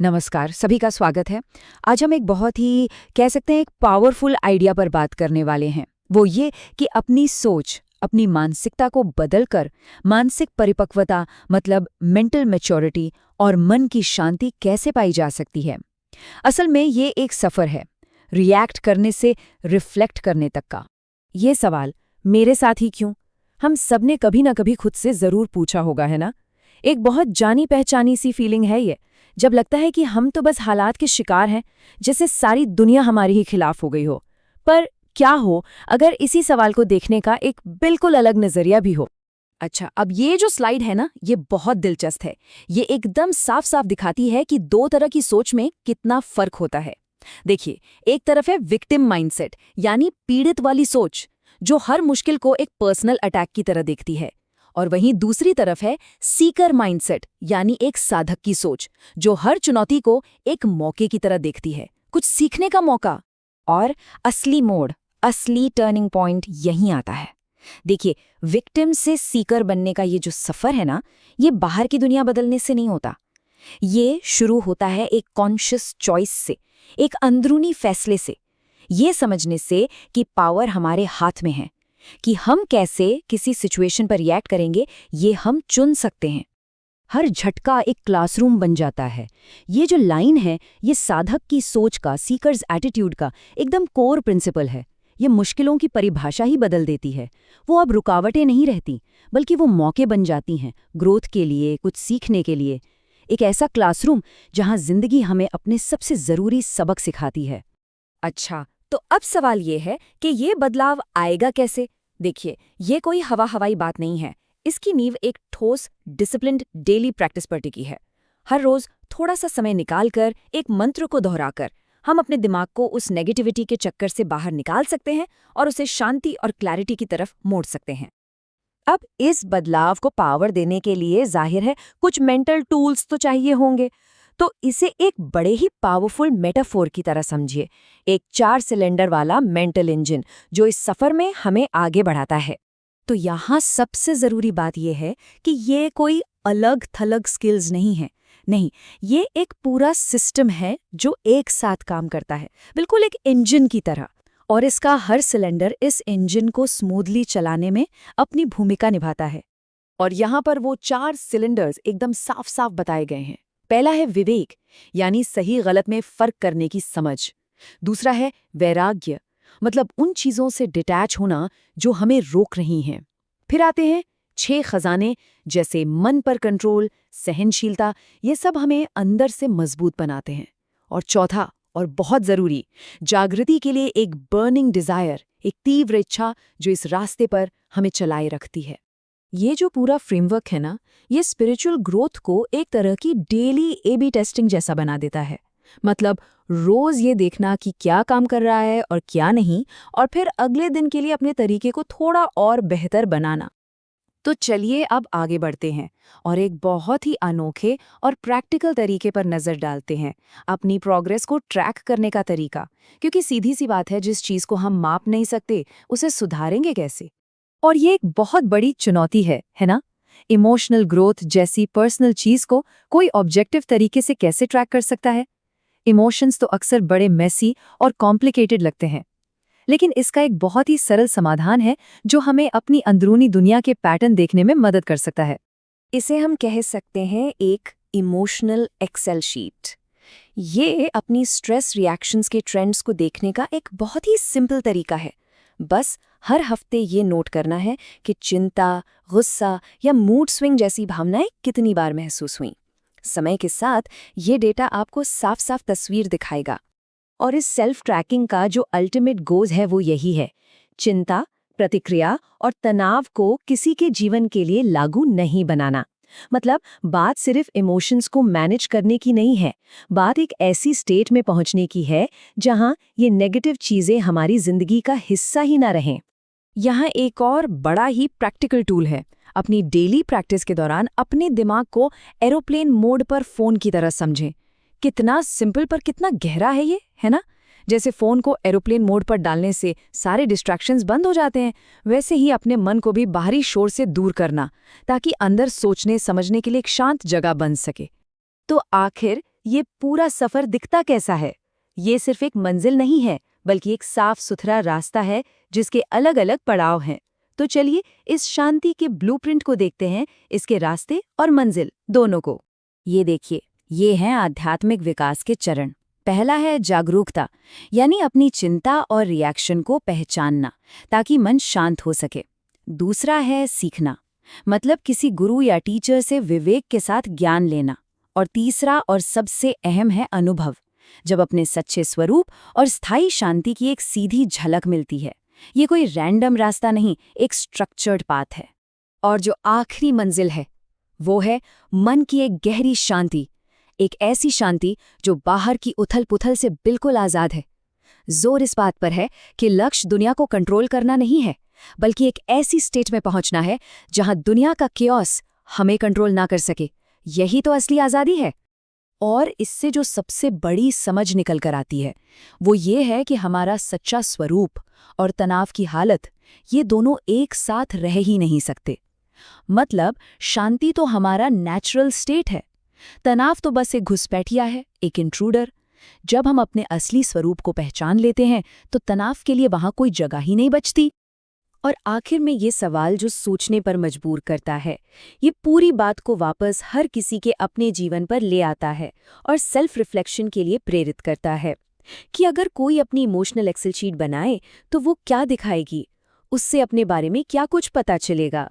नमस्कार, सभी का स्वागत है। आज हम एक बहुत ही कह सकते हैं एक पावरफुल आइडिया पर बात करने वाले हैं। वो ये कि अपनी सोच, अपनी मानसिकता को बदलकर मानसिक परिपक्वता मतलब मेंटल मैच्योरिटी और मन की शांति कैसे पाई जा सकती है। असल में ये एक सफ़र है, रिएक्ट करने से रिफ्लेक्ट करने तक का। ये सवाल मेरे साथ ही क्यों, हम सबने कभी ना कभी खुद से जरूर पूछा होगा, है ना। एक बहुत जानी पहचानी सी फीलिंग है ये, जब लगता है कि हम तो बस हालात के शिकार हैं, जैसे सारी दुनिया हमारे ही खिलाफ हो गई हो। पर क्या हो अगर इसी सवाल को देखने का एक बिल्कुल अलग नजरिया भी हो। अच्छा, अब ये जो स्लाइड है ना, ये बहुत दिलचस्प है। ये एकदम साफ साफ दिखाती है कि दो तरह की सोच में कितना फर्क होता है। देखिए, एक तरफ है विक्टिम माइंडसेट, यानी पीड़ित वाली सोच, जो हर मुश्किल को एक पर्सनल अटैक की तरह देखती है। और वहीं दूसरी तरफ है सीकर माइंडसेट, यानी एक साधक की सोच, जो हर चुनौती को एक मौके की तरह देखती है, कुछ सीखने का मौका। और असली मोड़, असली टर्निंग पॉइंट यहीं आता है। देखिए, विक्टिम से सीकर बनने का ये जो सफर है ना, ये बाहर की दुनिया बदलने से नहीं होता। ये शुरू होता है एक कॉन्शियस चॉइस से, एक अंदरूनी फैसले से, ये समझने से कि पावर हमारे हाथ में है, कि हम कैसे किसी सिचुएशन पर रिएक्ट करेंगे, ये हम चुन सकते हैं। हर झटका एक क्लासरूम बन जाता है। ये जो लाइन है, ये साधक की सोच का, सीकर्स एटीट्यूड का एकदम कोर प्रिंसिपल है। ये मुश्किलों की परिभाषा ही बदल देती है। वो अब रुकावटें नहीं रहती, बल्कि वो मौके बन जाती हैं ग्रोथ के लिए, कुछ सीखने के लिए। एक ऐसा क्लासरूम जहां जिंदगी हमें अपने सबसे जरूरी सबक सिखाती है। अच्छा, तो अब सवाल ये है कि ये बदलाव आएगा कैसे। देखिए, ये कोई हवाई बात नहीं है। इसकी नींव एक ठोस, डिसिप्लिन्ड डेली प्रैक्टिस पर टिकी है। हर रोज थोड़ा सा समय निकालकर, एक मंत्र को दोहराकर, हम अपने दिमाग को उस नेगेटिविटी के चक्कर से बाहर निकाल सकते हैं और उसे शांति और क्लैरिटी की तरफ मोड़ सकते हैं। अब इस बदलाव को पावर देने के लिए जाहिर है कुछ मेंटल टूल्स तो चाहिए होंगे। तो इसे एक बड़े ही पावरफुल मेटाफोर की तरह समझिए, एक 4 सिलेंडर वाला मेंटल इंजन जो इस सफर में हमें आगे बढ़ाता है। तो यहाँ सबसे जरूरी बात यह है कि ये कोई अलग थलग स्किल्स नहीं है। नहीं, ये एक पूरा सिस्टम है जो एक साथ काम करता है, बिल्कुल एक इंजन की तरह। और इसका हर सिलेंडर इस इंजन को स्मूथली चलाने में अपनी भूमिका निभाता है। और यहाँ पर वो 4 सिलेंडर्स एकदम साफ साफ बताए गए हैं। पहला है विवेक, यानी सही गलत में फर्क करने की समझ। दूसरा है वैराग्य, मतलब उन चीजों से डिटैच होना जो हमें रोक रही हैं। फिर आते हैं 6 खजाने, जैसे मन पर कंट्रोल, सहनशीलता, ये सब हमें अंदर से मजबूत बनाते हैं। और चौथा और बहुत जरूरी, जागृति के लिए एक बर्निंग डिजायर, एक तीव्र इच्छा जो इस रास्ते पर हमें चलाए रखती है। ये जो पूरा फ्रेमवर्क है ना, ये स्पिरिचुअल ग्रोथ को एक तरह की डेली एबी टेस्टिंग जैसा बना देता है। मतलब रोज ये देखना कि क्या काम कर रहा है और क्या नहीं, और फिर अगले दिन के लिए अपने तरीके को थोड़ा और बेहतर बनाना। तो चलिए अब आगे बढ़ते हैं और एक बहुत ही अनोखे और प्रैक्टिकल तरीके पर नज़र डालते हैं, अपनी प्रोग्रेस को ट्रैक करने का तरीका। क्योंकि सीधी सी बात है, जिस चीज़ को हम माप नहीं सकते उसे सुधारेंगे कैसे। और ये एक बहुत बड़ी चुनौती है ना। इमोशनल ग्रोथ जैसी पर्सनल चीज को कोई ऑब्जेक्टिव तरीके से कैसे ट्रैक कर सकता है। इमोशंस तो अक्सर बड़े मेसी और कॉम्प्लिकेटेड लगते हैं, लेकिन इसका एक बहुत ही सरल समाधान है जो हमें अपनी अंदरूनी दुनिया के पैटर्न देखने में मदद कर सकता है। इसे हम कह सकते हैं एक इमोशनल एक्सेल शीट। ये अपनी स्ट्रेस रिएक्शंस के ट्रेंड्स को देखने का एक बहुत ही सिंपल तरीका है। बस हर हफ्ते ये नोट करना है कि चिंता, गुस्सा या मूड स्विंग जैसी भावनाएं कितनी बार महसूस हुईं। समय के साथ ये डेटा आपको साफ साफ तस्वीर दिखाएगा। और इस सेल्फ ट्रैकिंग का जो अल्टीमेट गोल है वो यही है, चिंता, प्रतिक्रिया और तनाव को किसी के जीवन के लिए लागू नहीं बनाना। मतलब बात सिर्फ इमोशंस को मैनेज करने की नहीं है, बात एक ऐसी स्टेट में पहुंचने की है जहां ये नेगेटिव चीजें हमारी जिंदगी का हिस्सा ही ना रहें। यहाँ एक और बड़ा ही प्रैक्टिकल टूल है। अपनी डेली प्रैक्टिस के दौरान अपने दिमाग को एरोप्लेन मोड पर फोन की तरह समझें। कितना सिंपल पर कितना गहरा है ये, है ना। जैसे फोन को एरोप्लेन मोड पर डालने से सारे डिस्ट्रैक्शंस बंद हो जाते हैं, वैसे ही अपने मन को भी बाहरी शोर से दूर करना, ताकि अंदर सोचने समझने के लिए एक शांत जगह बन सके। तो आखिर ये पूरा सफर दिखता कैसा है? ये सिर्फ एक मंजिल नहीं है, बल्कि एक साफ सुथरा रास्ता है जिसके अलग अलग पड़ाव हैं। तो चलिए इस शांति के ब्लूप्रिंट को देखते हैं, इसके रास्ते और मंजिल दोनों को। ये देखिए, ये हैं आध्यात्मिक विकास के चरण। पहला है जागरूकता, यानी अपनी चिंता और रिएक्शन को पहचानना ताकि मन शांत हो सके। दूसरा है सीखना, मतलब किसी गुरु या टीचर से विवेक के साथ ज्ञान लेना। और तीसरा और सबसे अहम है अनुभव, जब अपने सच्चे स्वरूप और स्थायी शांति की एक सीधी झलक मिलती है। ये कोई रैंडम रास्ता नहीं, एक स्ट्रक्चर्ड पाथ है। और जो आखिरी मंजिल है वो है मन की एक गहरी शांति, एक ऐसी शांति जो बाहर की उथल-पुथल से बिल्कुल आज़ाद है। जोर इस बात पर है कि लक्ष्य दुनिया को कंट्रोल करना नहीं है, बल्कि एक ऐसी स्टेट में पहुंचना है जहां दुनिया का कियोस हमें कंट्रोल ना कर सके। यही तो असली आज़ादी है। और इससे जो सबसे बड़ी समझ निकल कर आती है वो ये है कि हमारा सच्चा स्वरूप और तनाव की हालत, ये दोनों एक साथ रह ही नहीं सकते। मतलब शांति तो हमारा नेचुरल स्टेट है, तनाव तो बस एक घुसपैठिया है, एक इंट्रूडर। जब हम अपने असली स्वरूप को पहचान लेते हैं तो तनाव के लिए वहां कोई जगह ही नहीं बचती। और आखिर में ये सवाल जो सोचने पर मजबूर करता है, ये पूरी बात को वापस हर किसी के अपने जीवन पर ले आता है और सेल्फ रिफ्लेक्शन के लिए प्रेरित करता है कि अगर कोई अपनी इमोशनल एक्सेल शीट बनाए तो वो क्या दिखाएगी, उससे अपने बारे में क्या कुछ पता चलेगा।